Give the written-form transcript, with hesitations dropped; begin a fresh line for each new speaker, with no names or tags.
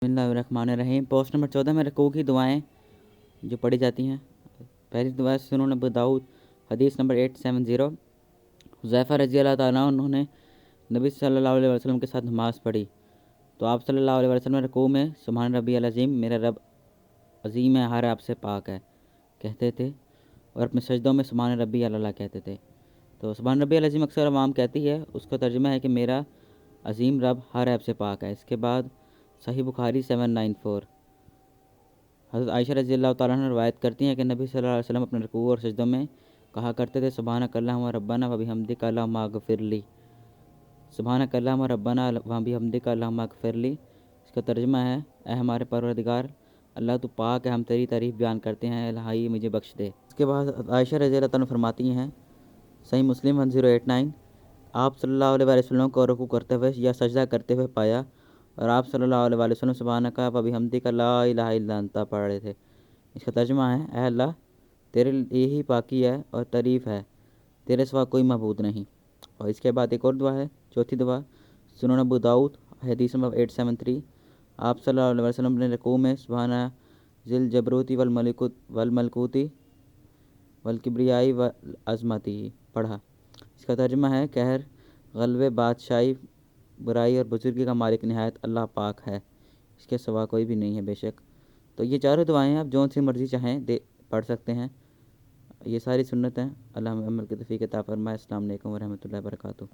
بسم اللہ الرحمن الرحیم۔ پوسٹ نمبر 14 میں رکوع کی دعائیں جو پڑھی جاتی ہیں۔ پہلی دعا سنن ابو داؤد حدیث نمبر 870۔ حذیفہ رضی اللہ تعالیٰ انہوں نے نبی صلی اللہ علیہ وسلم کے ساتھ نماز پڑھی تو آپ صلی اللہ علیہ وسلم رکوع میں سبحان ربی العظیم، میرا رب عظیم ہے، ہر آپ سے پاک ہے کہتے تھے، اور اپنے سجدوں میں سبحان ربی اللہ کہتے تھے۔ تو سبحان ربی العظیم اکثر عوام کہتی ہے، اس کا ترجمہ ہے کہ میرا عظیم رب ہر عیب سے پاک ہے۔ اس کے بعد صحیح بخاری 794، حضرت عائشہ رضی اللہ تعالیٰ عنہ روایت کرتی ہیں کہ نبی صلی اللہ علیہ وسلم اپنے رکوع اور سجدوں میں کہا کرتے تھے سبحانک اللہم ربنا و بحمدک اللہم اغفر لی، سبحانک اللہم ربنا و بحمدک اللہم اغفر لی۔ اس کا ترجمہ ہے، اے ہمارے پروردگار اللہ تو پاک ہے، ہم تیری تعریف بیان کرتے ہیں، الہی مجھے بخش دے۔ اس کے بعد عائشہ رضی اللہ تعالیٰ فرماتی ہیں، صحیح مسلم 1089، آپ صلی اللہ علیہ وسلم کو رکوع کرتے ہوئے یا سجدہ کرتے ہوئے پایا اور آپ صلی اللہ علیہ وسلم سبحانک و بحمدک لا الہ الا انت پڑھ رہے تھے۔ اس کا ترجمہ ہے، اے اللہ تیرے لیے ہی پاکی ہے اور تعریف ہے، تیرے سوا کوئی معبود نہیں۔ اور اس کے بعد ایک اور دعا ہے، چوتھی دعا سنن ابو داؤد حدیث نمبر 873، آپ صلی اللہ علیہ وسلم نے رکوع میں سبحان ذی الجبروتی والملکوتی والکبریائی والعظمتی پڑھا۔ اس کا ترجمہ ہے، قہر، غلبے، بادشاہی، برائی اور بزرگی کا مالک نہایت اللہ پاک ہے، اس کے سوا کوئی بھی نہیں ہے بے شک۔ تو یہ چاروں دعائیں آپ جو سی مرضی چاہیں پڑھ سکتے ہیں، یہ ساری سنت ہیں۔ اللہ ہمیں عمل کی توفیق عطا فرمائے۔ السلام علیکم ورحمۃ اللہ وبرکاتہ۔